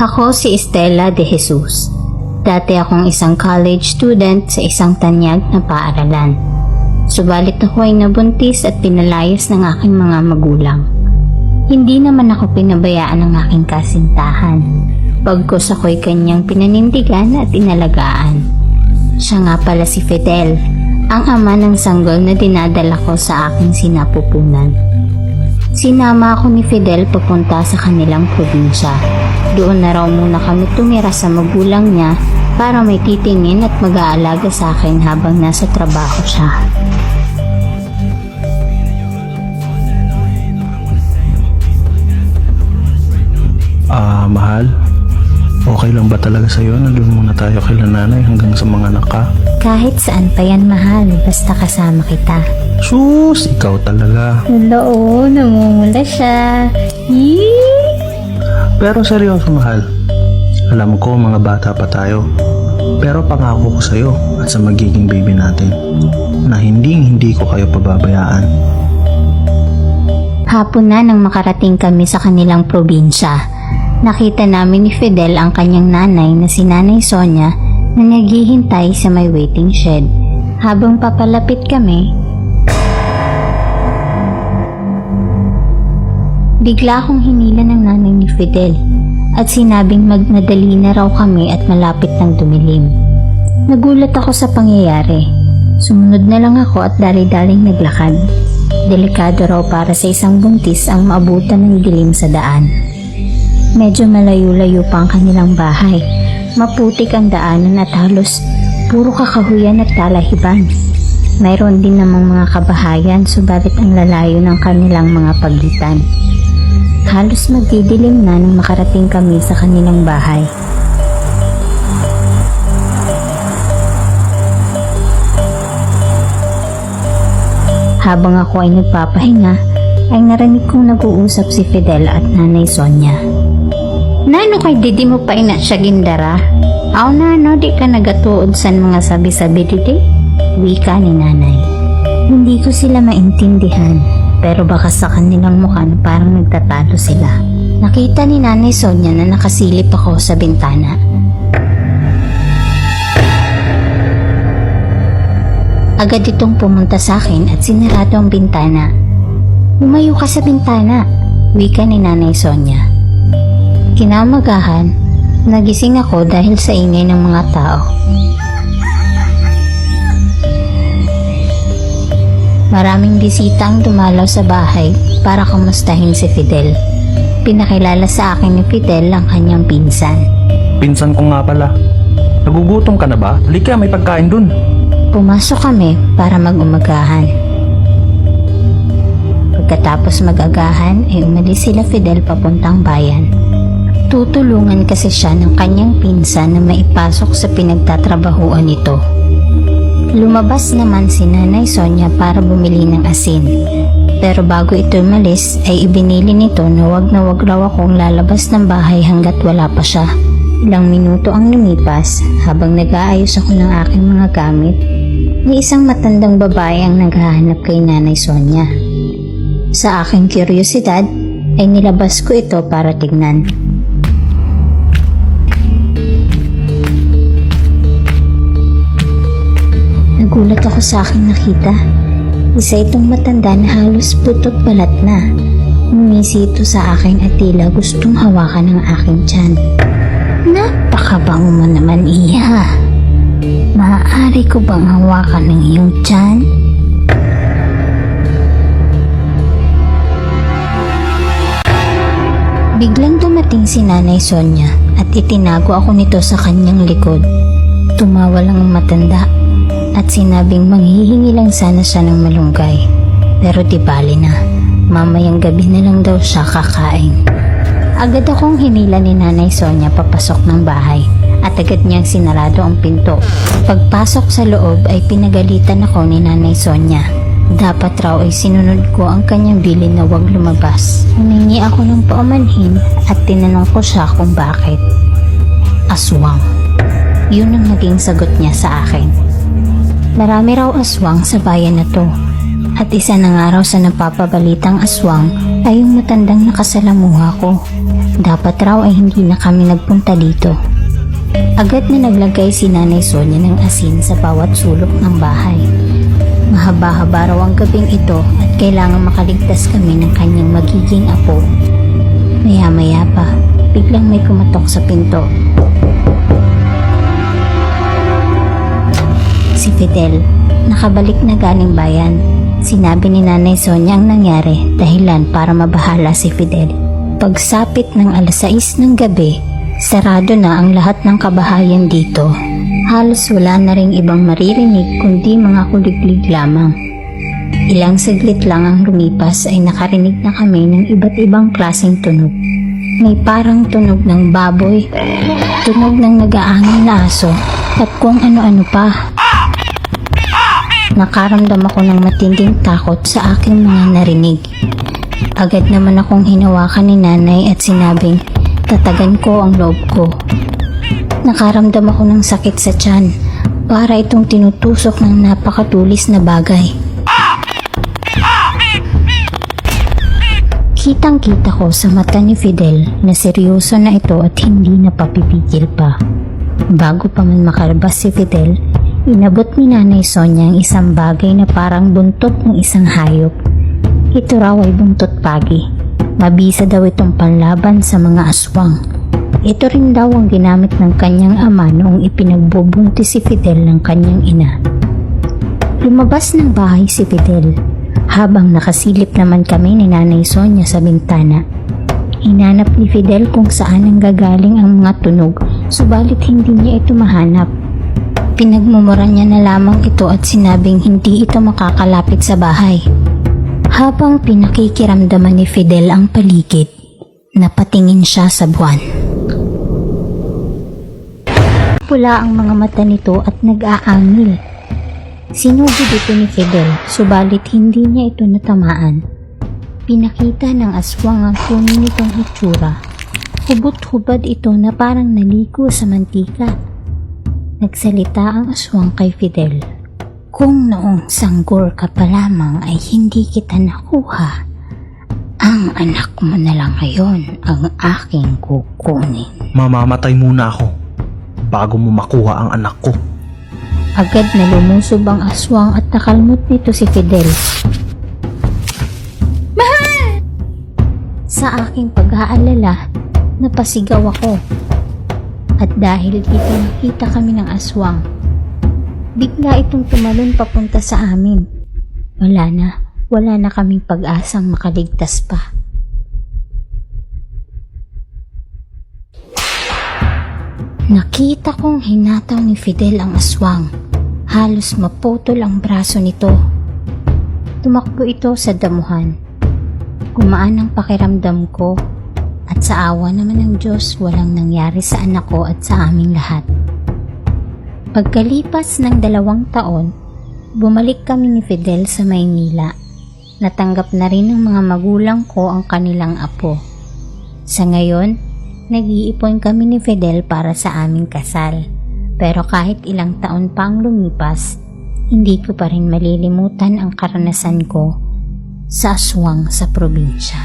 Ako si Estela de Jesus. Dati akong isang college student sa isang tanyag na paaralan. Subalit ako ay nabuntis at pinalayas ng aking mga magulang. Hindi naman ako pinabayaan ng aking kasintahan. Pagkos ako'y kanyang pinanindigan at inalagaan. Siya nga pala si Fidel, ang ama ng sanggol na dinadala ko sa aking sinapupunan. Sinama ako ni Fidel papunta sa kanilang probinsya. Doon na raw muna kami tumira sa magulang niya para may titingin at mag-aalaga sa akin habang nasa trabaho siya. Mahal, okay lang ba talaga sa'yo na doon muna tayo kay nanay hanggang sa mga anak ka? Kahit saan pa yan, mahal, basta kasama kita. Sus, ikaw talaga. Oo, namumula siya. Yee! Pero seryoso, mahal. Alam ko mga bata pa tayo. Pero pangako ko sa'yo at sa magiging baby natin na hindi ko kayo pababayaan. Hapon na nang makarating kami sa kanilang probinsya. Nakita namin ni Fidel ang kanyang nanay na si Nanay Sonia na naghihintay sa may waiting shed. Habang papalapit kami, bigla akong hinila ng nanay ni Fidel at sinabing magmadali na raw kami at malapit ng dumilim. Nagulat ako sa pangyayari. Sumunod na lang ako at dali-daling naglakad. Delikado raw para sa isang buntis ang maabutan ng dilim sa daan. Medyo malayo-layo pa ang kanilang bahay. Maputik ang daanan at halos puro kakahuyan at talahiban. Mayroon din namang mga kabahayan subalit ang lalayo ng kanilang mga pagitan. Halos magdidilim na nang makarating kami sa kanilang bahay. Habang ako ay nagpapahinga, ay narinig kong nag-uusap si Fidel at Nanay Sonia. Nano kay didi mo pa ina siya gindara? Aw nano di ka nagatuod sa mga sabi-sabi didi? Wika ni nanay. Hindi ko sila maintindihan, pero baka sa kanilang mukha parang nagtatalo sila. Nakita ni Nanay Sonia na nakasilip ako sa bintana. Agad itong pumunta sa akin at sinarado ang bintana. Lumayo ka sa bintana, wika ni Nanay Sonia. Kinamagahan, nagising ako dahil sa ingay ng mga tao. Maraming bisita ang dumalaw sa bahay para kamustahin si Fidel. Pinakilala sa akin ni Fidel ang kanyang pinsan. Pinsan ko nga pala. Nagugutom ka na ba? Halika, may pagkain dun. Pumasok kami para mag-umagahan. Pagkatapos mag-agahan ay umalis sila Fidel papuntang bayan. Tutulungan kasi siya ng kanyang pinsan na maipasok sa pinagtatrabahuan nito. Lumabas naman si Nanay Sonia para bumili ng asin. Pero bago ito umalis ay ibinili nito na wag raw akong lalabas ng bahay hanggat wala pa siya. Ilang minuto ang lumipas habang nag-aayos ako ng aking mga gamit. May isang matandang babae ang naghahanap kay Nanay Sonia. Sa aking kuryosidad ay nilabas ko ito para tignan. Nagulat ako sa aking nakita. Isa itong matanda na halos putot balat na. Umisi ito sa akin at tila gustong hawakan ng aking tiyan. Napakabango mo naman, iya. Maaari ko bang hawakan ng iyong tiyan? Biglang dumating si Nanay Sonia at itinago ako nito sa kanyang likod. Tumawa lang ang matanda at sinabing manghihingi lang sana siya ng malunggay. Pero di bali na, mamayang gabi na lang daw siya kakain. Agad akong hinila ni Nanay Sonia papasok ng bahay at agad niyang sinarado ang pinto. Pagpasok sa loob ay pinagalitan ako ni Nanay Sonia. Dapat raw ay sinunod ko ang kanyang bilin na huwag lumabas. Humingi ako ng paumanhin at tinanong ko siya kung bakit. Aswang. Yun ang naging sagot niya sa akin. Marami raw aswang sa bayan na to. At isa na nga raw sa napapabalitang aswang ay yung matandang nakasalamuha ko. Dapat raw ay hindi na kami nagpunta dito. Agad na naglagay si Nanay Sonia ng asin sa bawat sulok ng bahay. Mahaba-haba raw ang gabing ito at kailangan makaligtas kami ng kanyang magiging apo. Maya-maya pa, biglang may kumatok sa pinto. Si Fidel, nakabalik na galing bayan. Sinabi ni Nanay Sonia ang nangyari, dahilan para mabahala si Fidel. Pagsapit ng 6:00 ng gabi, sarado na ang lahat ng kabahayan dito. Halos wala na ring ibang maririnig kundi mga kuliglig lamang. Ilang saglit lang ang lumipas ay nakarinig na kami ng iba't ibang klaseng tunog. May parang tunog ng baboy, tunog ng nag-aangin na aso, at kung ano-ano pa. Nakaramdam ako ng matinding takot sa aking mga narinig. Agad naman akong hinawakan ni Nanay at sinabing tatagan ko ang loob ko. Nakaramdam ako ng sakit sa tiyan, para itong tinutusok ng napakatulis na bagay. Kitang-kita ko sa mata ni Fidel na seryoso na ito at hindi napapipigil pa. Bago pa man makalabas si Fidel, inabot ni Nanay Sonia ang isang bagay na parang buntot ng isang hayop. Ito raw ay buntot pagi. Mabisa daw itong panlaban sa mga aswang. Ito rin daw ang ginamit ng kanyang ama noong ipinagbubuntis si Fidel ng kanyang ina. Lumabas ng bahay si Fidel, habang nakasilip naman kami ni Nanay Sonia sa bintana. Hinanap ni Fidel kung saan ang gagaling ang mga tunog, subalit hindi niya ito mahanap. Pinagmumura niya na lamang ito at sinabing hindi ito makakalapit sa bahay. Habang pinakikiramdaman ni Fidel ang paligid, napatingin siya sa buwan. Pula ang mga mata nito at nag-aangil. Sinugod ito ni Fidel, subalit hindi niya ito natamaan. Pinakita ng aswang ang tunay nitong itsura. Hubot-hubad ito na parang naligo sa mantika. Nagsalita ang aswang kay Fidel. Kung noong sanggol ka pa lamang ay hindi kita nakuha, ang anak mo na lang ngayon ang aking kukunin. Mamamatay muna ako bago mo makuha ang anak ko. Agad na lumusob ang aswang at nakalmot nito si Fidel. Mahal! Sa aking pag-aalala, napasigaw ako. At dahil dito nakita kami ng aswang, bigla itong tumalon papunta sa amin. Wala na kaming pag-asang makaligtas pa. Nakita kong hinataw ni Fidel ang aswang. Halos maputol ang braso nito. Tumakbo ito sa damuhan. Gumaan ang pakiramdam ko at sa awa naman ng Diyos walang nangyari sa anak ko at sa aming lahat. Pagkalipas ng 2 taon, bumalik kami ni Fidel sa Maynila. Natanggap na rin ng mga magulang ko ang kanilang apo. Sa ngayon, nag-iipon kami ni Fidel para sa aming kasal. Pero kahit ilang taon pa ang lumipas, hindi ko pa rin malilimutan ang karanasan ko sa aswang sa probinsya.